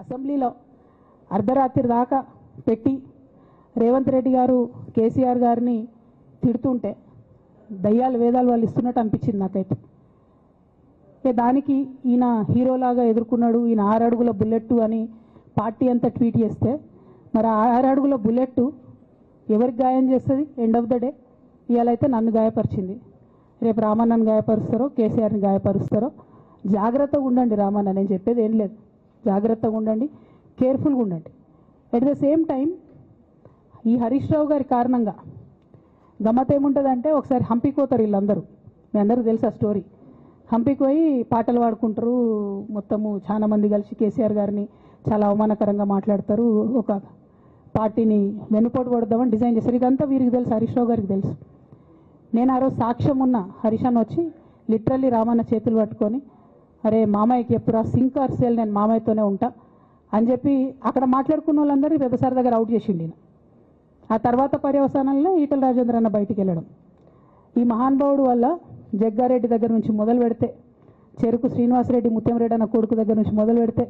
అసెంబ్లీలో అర్ధరాత్రి దాకా పెట్టి రేవంత్ రెడ్డి గారు కేసీఆర్ గారిని తిడుతుంటే దయ్యాలు వేదాలు వాళ్ళు ఇస్తున్నట్టు అనిపించింది నాకైతే. దానికి ఈయన హీరోలాగా ఎదుర్కొన్నాడు, ఈయన 6 అడుగుల బుల్లెట్ అని పార్టీ అంతా ట్వీట్ చేస్తే మరి 6 అడుగుల బుల్లెట్ ఎవరికి గాయం చేస్తుంది? ఎండ్ ఆఫ్ ద డే ఇవాళైతే నన్ను గాయపరిచింది, రేపు రామన్నను గాయపరుస్తారో కేసీఆర్ని గాయపరుస్తారో. జాగ్రత్తగా ఉండండి రామన్న, నేను చెప్పేది ఏం లేదు, జాగ్రత్తగా ఉండండి, కేర్ఫుల్గా ఉండండి. అట్ ద సేమ్ టైం ఈ హరీష్ రావు గారి కారణంగా గమ్మత్ ఏముంటుందంటే, ఒకసారి హంపీకి పోతారు వీళ్ళందరూ, మీ అందరికీ తెలుసు ఆ స్టోరీ. హంపీకి పోయి పాటలు పాడుకుంటారు, మొత్తము చాలా మంది కలిసి కేసీఆర్ గారిని చాలా అవమానకరంగా మాట్లాడతారు, ఒక పార్టీని వెన్నుపోటు పడదామని డిజైన్ చేశారు. ఇదంతా వీరికి తెలుసు, హరీష్ రావు గారికి తెలుసు. నేను ఆ రోజు సాక్ష్యం ఉన్న హరీష్ అన్న వచ్చి లిటరల్లీ రామన్న చేతులు పట్టుకొని, అరే మామయ్యకి ఎప్పుడు సింక్ ఆర్ సేల్, నేను మామయ్యతోనే ఉంటా అని చెప్పి అక్కడ మాట్లాడుకున్న వాళ్ళందరూ పెద్దసారి దగ్గర అవుట్ చేసిండి. ఆ తర్వాత పర్యవసానంలో ఈటల రాజేంద్ర అన్న బయటికి వెళ్ళడం. ఈ మహానుభావుడు వల్ల జగ్గారెడ్డి దగ్గర నుంచి మొదలు పెడితే, చెరుకు శ్రీనివాసరెడ్డి ముత్యంరెడ్డి అన్న కొడుకు దగ్గర నుంచి మొదలు పెడితే,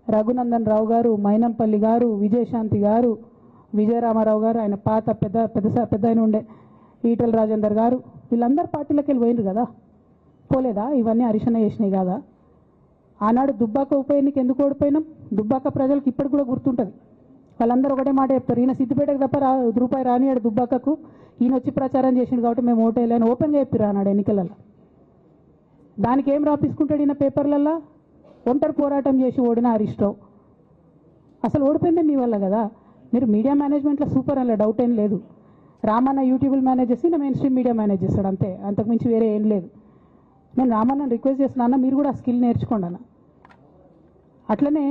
రఘునందన్ రావు గారు, మైనంపల్లి గారు, విజయశాంతి గారు, విజయరామారావు గారు, ఆయన పాత పెద్ద ఆయన ఉండే ఈటల రాజేందర్ గారు, వీళ్ళందరూ పార్టీలోకి వెళ్ళి పోయినారు కదా. పోలేదా? ఇవన్నీ హరీషన్న చేసినాయి కాదా? ఆనాడు దుబ్బాక ఉప ఎన్నిక ఎందుకు ఓడిపోయినాం? దుబ్బాక ప్రజలకు ఇప్పటికి కూడా గుర్తుంటుంది. వాళ్ళందరూ ఒకటే మాట చెప్తారు, ఈయన సిద్దిపేటకు తప్ప రూపాయి రానియాడు దుబ్బాకకు, ఈయన వచ్చి ప్రచారం చేసిండు కాబట్టి మేము ఓటేయాలని ఓపెన్గా చెప్పారు ఆనాడు ఎన్నికలలో. దానికి ఏం రాపించుకుంటాడు ఈయన పేపర్లల్లో? ఒంటరి పోరాటం చేసి ఓడిన హరీష్ రావు. అసలు ఓడిపోయింది మీ వల్ల కదా. మీరు మీడియా మేనేజ్మెంట్లో సూపర్ అలా డౌట్ ఏం లేదు. రామన్న యూట్యూబ్లు మేనేజ్ చేసి నా మెయిన్ స్ట్రీమ్ మీడియా మేనేజ్ చేస్తాడు అంతే, అంతకుమించి వేరే ఏం లేదు. నేను రామన్నని రిక్వెస్ట్ చేస్తున్నా, మీరు కూడా ఆ స్కిల్ నేర్చుకోండి అన్న. అట్లనే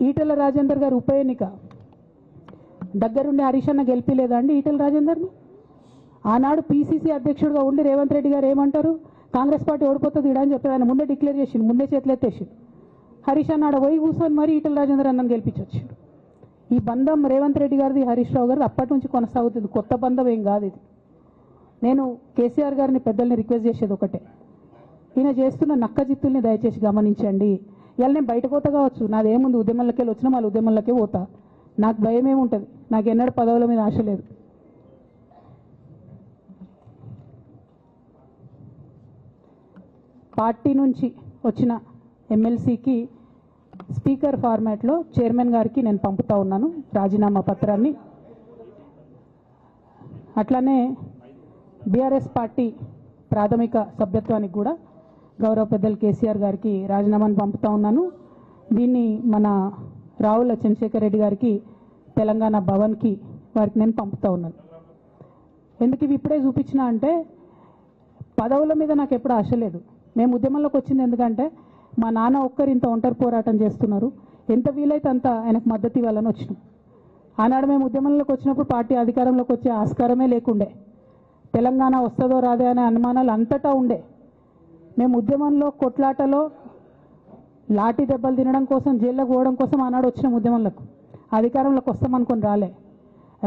ఈటల రాజేందర్ గారు ఉప ఎన్నిక దగ్గరుండి హరీష్ అన్న గెలిపిలేదా అండి ఈటల రాజేందర్ని? ఆనాడు పీసీసీ అధ్యక్షుడిగా ఉండి రేవంత్ రెడ్డి గారు ఏమంటారు, కాంగ్రెస్ పార్టీ ఓడిపోతుంది ఇడా అని చెప్పి ఆయన ముందే డిక్లేర్ చేసిండు, ముందే చేతులు ఎత్తేసిండు. హరీష్ అన్న ఆడ పోయి కూర్చొని మరి ఈటల రాజేందర్ అన్నని గెలిపించొచ్చిండు. ఈ బంధం రేవంత్ రెడ్డి గారిది హరీష్ రావు గారిది అప్పటి నుంచి కొనసాగుతుంది, కొత్త బంధం ఏం కాదు ఇది. నేను కేసీఆర్ గారిని పెద్దల్ని రిక్వెస్ట్ చేసేది ఒకటే, ఈయన చేస్తున్న నక్క జిత్తుల్ని దయచేసి గమనించండి. ఇవాళ నేను బయట పోతా కావచ్చు, నాదేముంది, ఉద్యమంలోకి వెళ్ళి వచ్చినా మళ్ళీ ఉద్యమంలోకే పోతా, నాకు భయం ఏముంటుంది, నాకు ఎన్నడూ పదవుల మీద ఆశ లేదు. పార్టీ నుంచి వచ్చిన ఎమ్మెల్సీకి స్పీకర్ ఫార్మాట్లో చైర్మన్ గారికి నేను పంపుతా ఉన్నాను రాజీనామా పత్రాన్ని. అట్లానే బీఆర్ఎస్ పార్టీ ప్రాథమిక సభ్యత్వానికి కూడా గౌరవ పెద్దలు కేసీఆర్ గారికి రాజీనామాను పంపుతా ఉన్నాను. దీన్ని మన రావుల చంద్రశేఖర్ రెడ్డి గారికి తెలంగాణ భవన్కి వారికి నేను పంపుతా ఉన్నాను. ఎందుకు ఇవి ఇప్పుడే చూపించినా అంటే, పదవుల మీద నాకు ఎప్పుడు ఆశ లేదు. మేము ఉద్యమంలోకి వచ్చింది ఎందుకంటే మా నాన్న ఒక్కరు ఇంత ఒంటరి పోరాటం చేస్తున్నారు, ఎంత వీలైతే అంత ఆయనకు మద్దతు ఇవ్వాలని వచ్చినాం. ఆనాడు మేము ఉద్యమంలోకి వచ్చినప్పుడు పార్టీ అధికారంలోకి వచ్చే ఆస్కారమే లేకుండే, తెలంగాణ వస్తుందో రాదే అనే అనుమానాలు అంతటా ఉండే. మేము ఉద్యమంలో కొట్లాటలో లాఠీ దెబ్బలు తినడం కోసం, జైల్లోకి పోవడం కోసం ఆనాడు వచ్చినాం ఉద్యమంలోకి. అధికారంలోకి వస్తామనుకొని రాలే.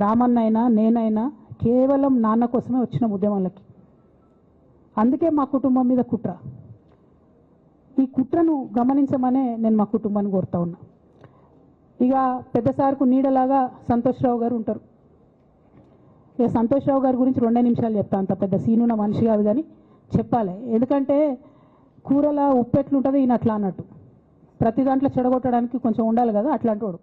రామన్న అయినా నేనైనా కేవలం నాన్న కోసమే వచ్చినాం ఉద్యమంలోకి. అందుకే మా కుటుంబం మీద కుట్ర. ఈ కుట్రను గమనించమనే నేను మా కుటుంబాన్ని కోరుతా ఉన్నా. ఇక పెద్దసార్కు నీడలాగా సంతోష్ రావు గారు ఉంటారు. ఇక సంతోష్ రావు గారి గురించి 2 నిమిషాలు చెప్తా, అంత పెద్ద సీనున్న మనిషి కాదు కానీ చెప్పాలి. ఎందుకంటే కూరల ఉప్పు ఎట్లుంటుంది ఈయన అట్లా అన్నట్టు, ప్రతి దాంట్లో చెడగొట్టడానికి కొంచెం ఉండాలి కదా, అట్లాంటి వాడు.